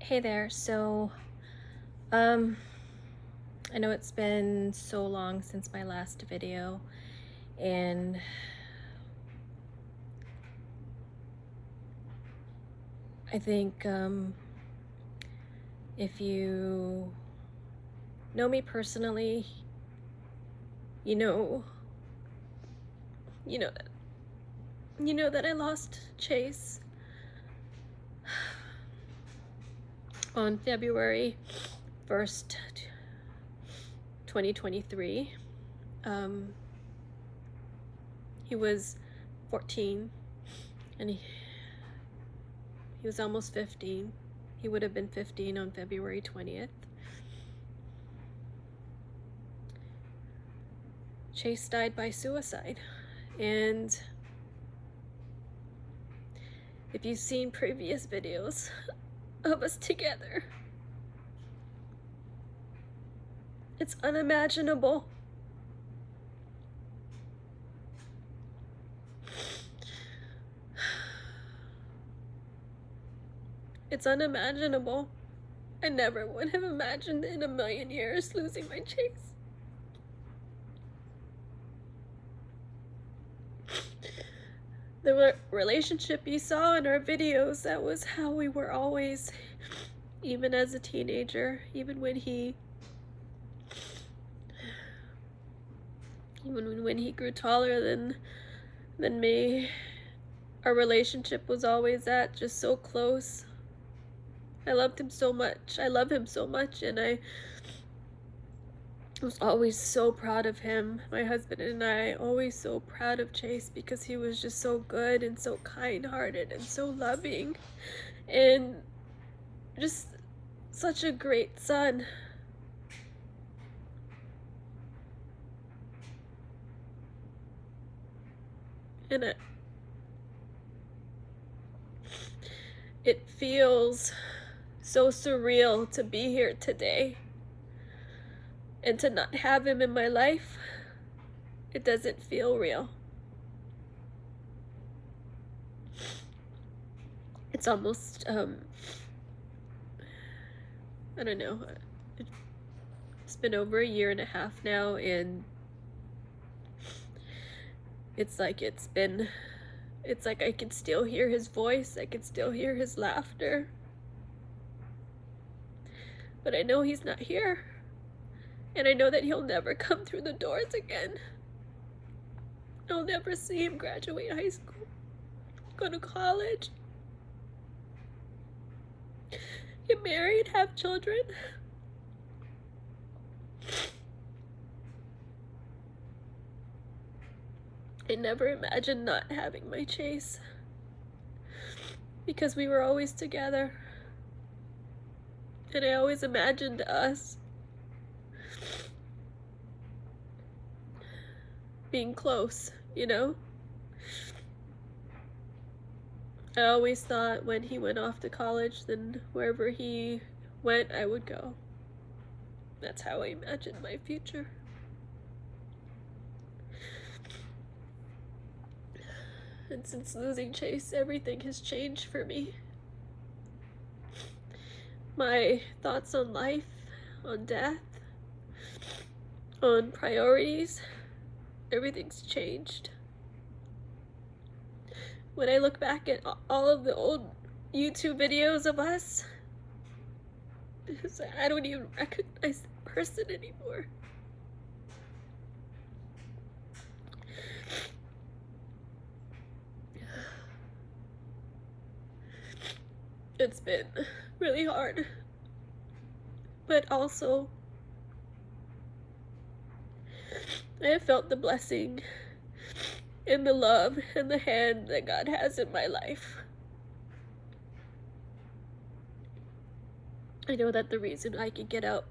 Hey there. I know it's been so long since my last video, and I think if you know me personally, you know, you know that I lost Chase on February 1st, 2023. He was 14, and he was almost 15. He would have been 15 on February 20th. Chase died by suicide, and if you've seen previous videos of us together, it's unimaginable. It's unimaginable. I never would have imagined in a million years losing my Chase. The relationship you saw in our videos, that was how we were always, even as a teenager, even when he grew taller than me, our relationship was always that, just so close. I loved him so much. I love him so much, and I was always so proud of him. My husband and I always so proud of Chase because he was just so good and so kind-hearted and so loving and just such a great son. And it feels so surreal to be here today and to not have him in my life. It doesn't feel real. It's almost I don't know, it's been over a year and a half now, and it's like I can still hear his voice, I can still hear his laughter, but I know he's not here, and I know that he'll never come through the doors again. I'll never see him graduate high school, go to college, get married, have children. I never imagined not having my Chase because we were always together, and I always imagined us being close, you know? I always thought when he went off to college, then wherever he went, I would go. That's how I imagined my future. And since losing Chase, everything has changed for me. My thoughts on life, on death, on priorities, everything's changed. When I look back at all of the old YouTube videos of us, I don't even recognize the person anymore. It's been really hard, but also I have felt the blessing and the love and the hand that God has in my life. I know that the reason I can get out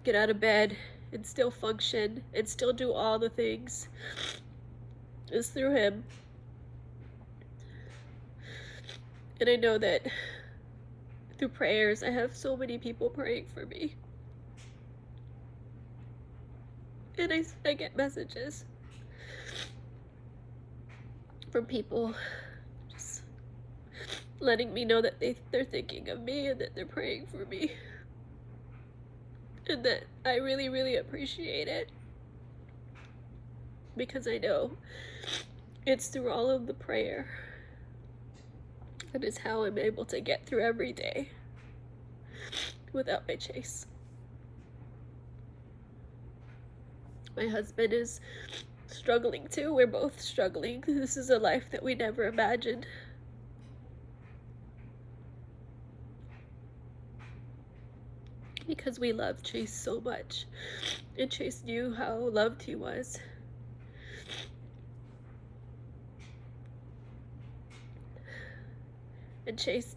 of bed and still function and still do all the things is through him. And I know that through prayers, I have so many people praying for me. And I get messages from people just letting me know that they're thinking of me and that they're praying for me. And that I really, really appreciate it. Because I know it's through all of the prayer that is how I'm able to get through every day without my Chase. My husband is struggling too. We're both struggling. This is a life that we never imagined. Because we loved Chase so much. And Chase knew how loved he was. And Chase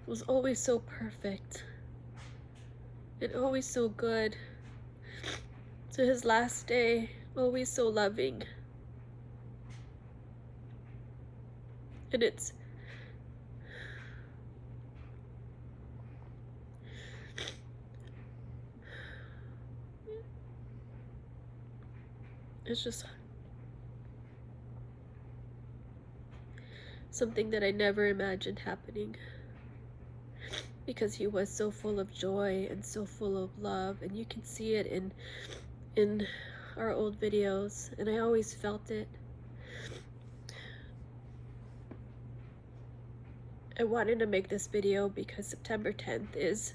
was always so perfect. And always so good. To his last day, always so loving. And it's just something that I never imagined happening. Because he was so full of joy and so full of love, and you can see it in our old videos, and I always felt it. I wanted to make this video because September 10th is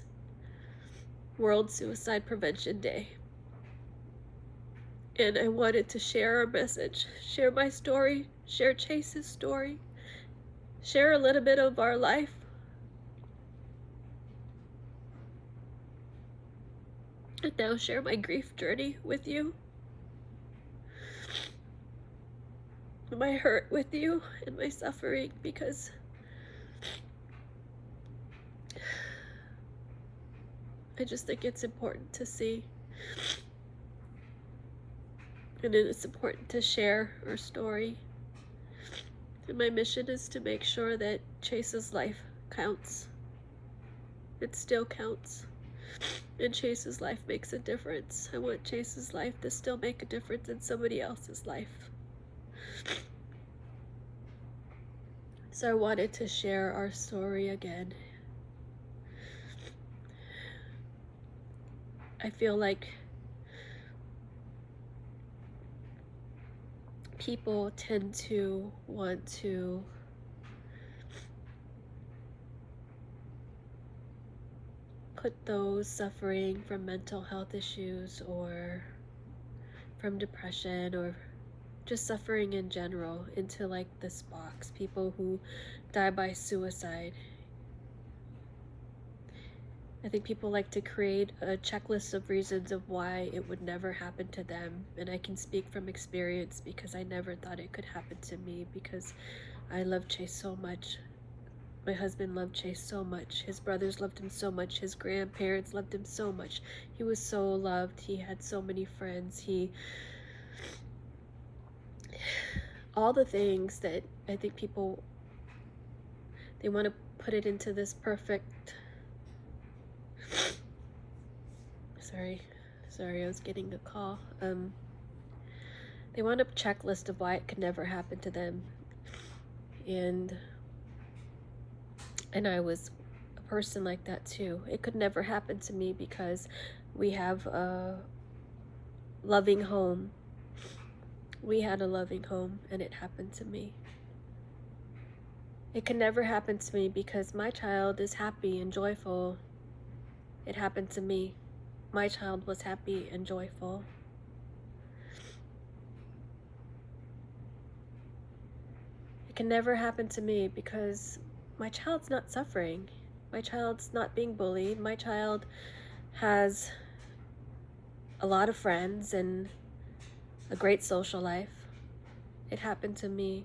World Suicide Prevention Day. And I wanted to share our message, share my story, share Chase's story, share a little bit of our life. And now share my grief journey with you. My hurt with you and my suffering, because I just think it's important to see. And it's important to share our story. And my mission is to make sure that Chase's life counts. It still counts. And Chase's life makes a difference. I want Chase's life to still make a difference in somebody else's life. So I wanted to share our story again. I feel like people tend to want to put those suffering from mental health issues or from depression or just suffering in general into like this box. People who die by suicide. I think people like to create a checklist of reasons of why it would never happen to them. And I can speak from experience because I never thought it could happen to me, because I love Chase so much. My husband loved Chase so much. His brothers loved him so much. His grandparents loved him so much. He was so loved. He had so many friends. All the things that I think people, they want to put it into this perfect, sorry, I was getting a call. They want a checklist of why it could never happen to them. And I was a person like that too. It could never happen to me because we have a loving home. We had a loving home, and it happened to me. It could never happen to me because my child is happy and joyful. It happened to me. My child was happy and joyful. It can never happen to me because my child's not suffering. My child's not being bullied. My child has a lot of friends and a great social life. It happened to me.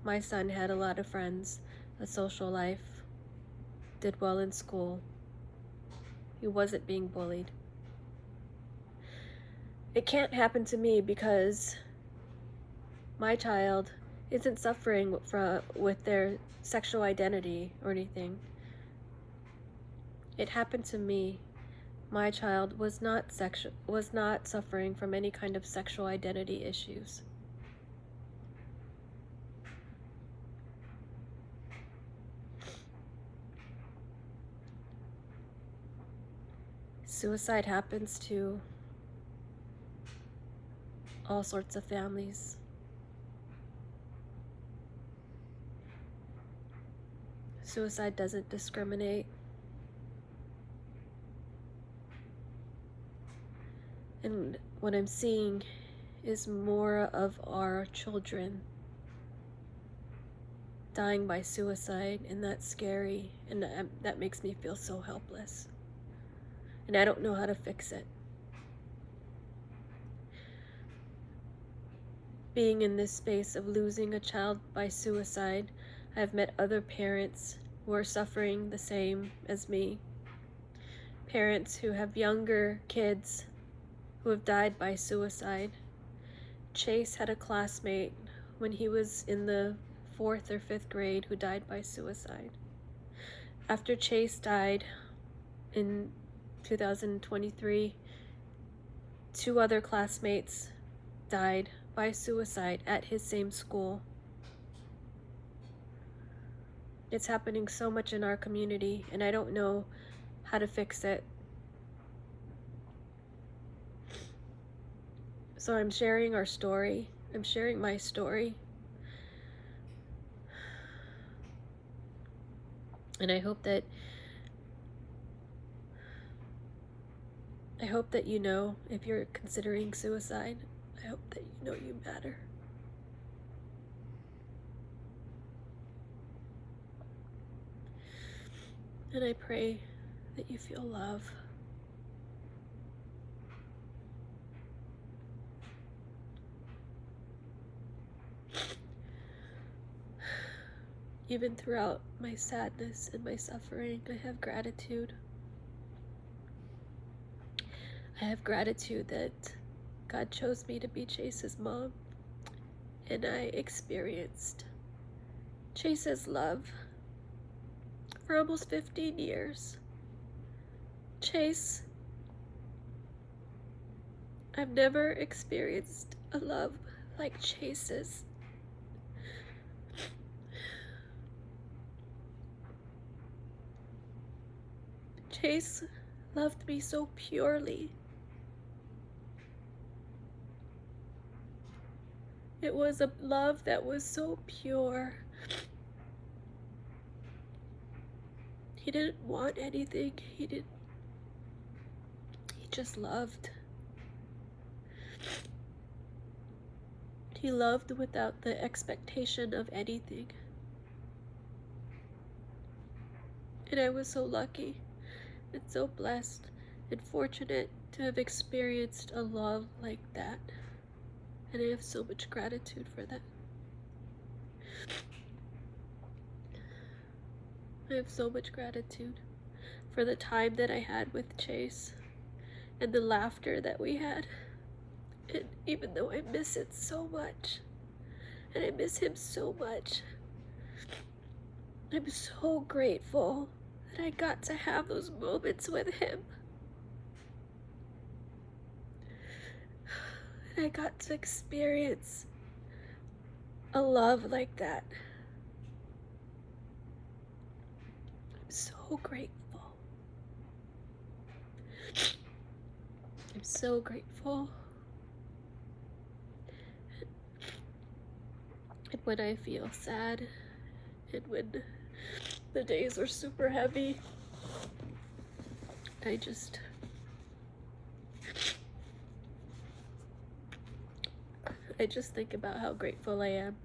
My son had a lot of friends, a social life, did well in school. He wasn't being bullied. It can't happen to me because my child isn't suffering with their sexual identity or anything. It happened to me. My child was not suffering from any kind of sexual identity issues. Suicide happens to all sorts of families. Suicide doesn't discriminate. And what I'm seeing is more of our children dying by suicide, and that's scary, and that makes me feel so helpless. And I don't know how to fix it. Being in this space of losing a child by suicide, I've met other parents who are suffering the same as me. Parents who have younger kids who have died by suicide. Chase had a classmate when he was in the 4th or 5th grade who died by suicide. After Chase died in 2023, 2 other classmates died by suicide at his same school. It's happening so much in our community, and I don't know how to fix it. So I'm sharing our story. I'm sharing my story. And I hope that you know, if you're considering suicide, I hope that you know you matter. And I pray that you feel love. Even throughout my sadness and my suffering, I have gratitude. I have gratitude that God chose me to be Chase's mom, and I experienced Chase's love for almost 15 years. Chase, I've never experienced a love like Chase's. Chase loved me so purely. It was a love that was so pure. He didn't want anything. He just loved. He loved without the expectation of anything. And I was so lucky and so blessed and fortunate to have experienced a love like that. And I have so much gratitude for that. I have so much gratitude for the time that I had with Chase and the laughter that we had. And even though I miss it so much, and I miss him so much, I'm so grateful that I got to have those moments with him. And I got to experience a love like that. I'm so grateful. I'm so grateful. And when I feel sad, and when the days are super heavy, I just think about how grateful I am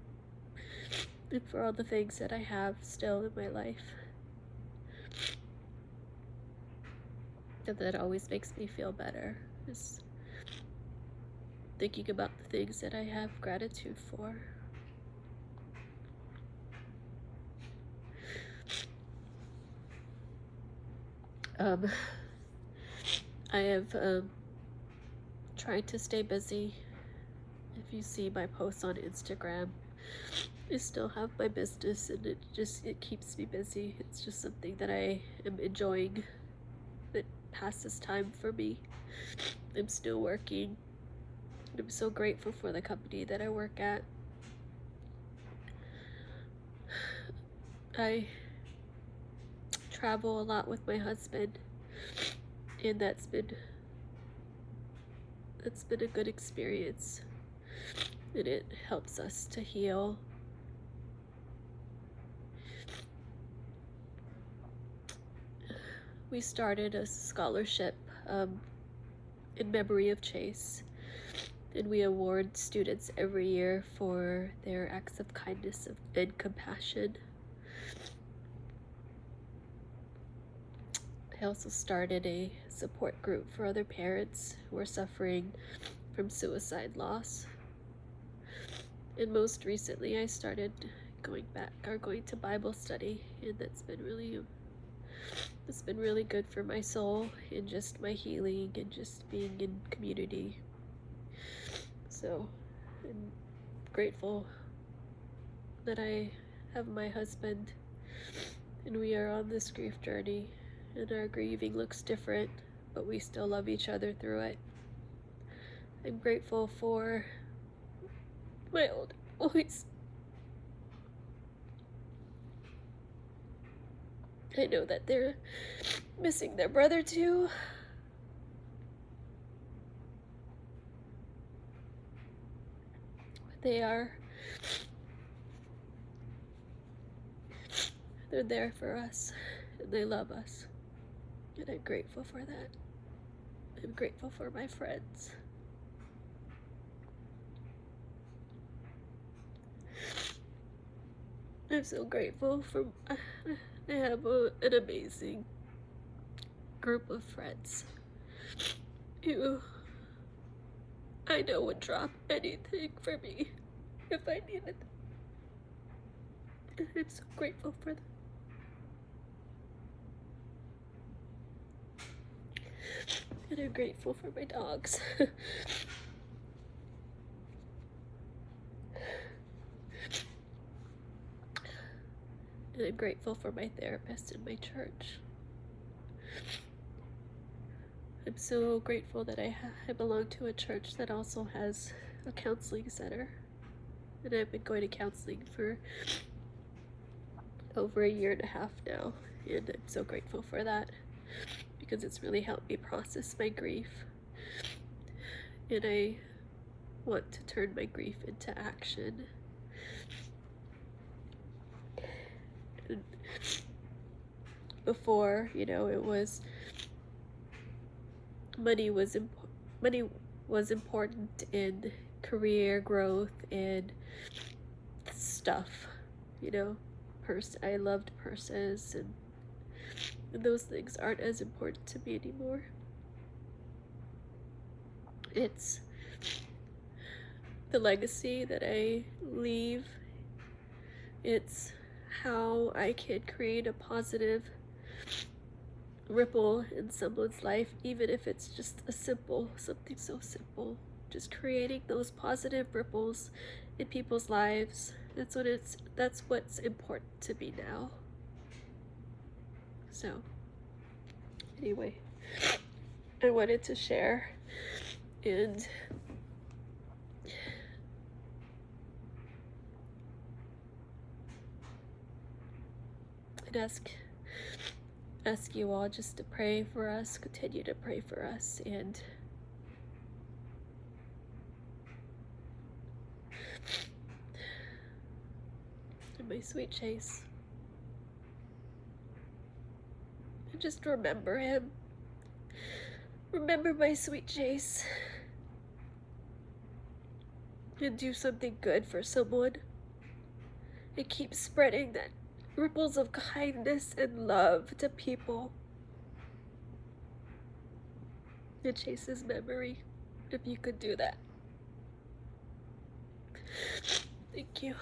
and for all the things that I have still in my life. And that always makes me feel better, is thinking about the things that I have gratitude for. I have tried to stay busy. If you see my posts on Instagram, I still have my business, and it keeps me busy. It's just something that I am enjoying, that passes time for me. I'm still working. I'm so grateful for the company that I work at. I travel a lot with my husband, And that's been a good experience, and it helps us to heal. We started a scholarship in memory of Chase, and we award students every year for their acts of kindness and compassion. I also started a support group for other parents who are suffering from suicide loss. And most recently, I started going to Bible study, and it's been really good for my soul and just my healing and just being in community. So I'm grateful that I have my husband and we are on this grief journey, and our grieving looks different, but we still love each other through it. I'm grateful for my older boys. I know that they're missing their brother too. But they're there for us, and they love us. And I'm grateful for that. I'm grateful for my friends. I'm so grateful for I have an amazing group of friends who I know would drop anything for me if I needed them. And I'm so grateful for them. And I'm grateful for my dogs. And I'm grateful for my therapist and my church. I'm so grateful that I belong to a church that also has a counseling center. And I've been going to counseling for over 1.5 years now. And I'm so grateful for that, because it's really helped me process my grief. And I want to turn my grief into action. And before, it was money was important in career growth and stuff. I loved purses, and those things aren't as important to me anymore. It's the legacy that I leave. It's how I can create a positive ripple in someone's life, even if it's just something so simple. Just creating those positive ripples in people's lives. That's what's important to me now. So, anyway, I wanted to share and ask you all just to pray for us, continue to pray for us, and my sweet Chase. And just remember him. Remember my sweet Chase. And do something good for someone. And keep spreading that ripples of kindness and love to people. And Chase's memory, if you could do that. Thank you.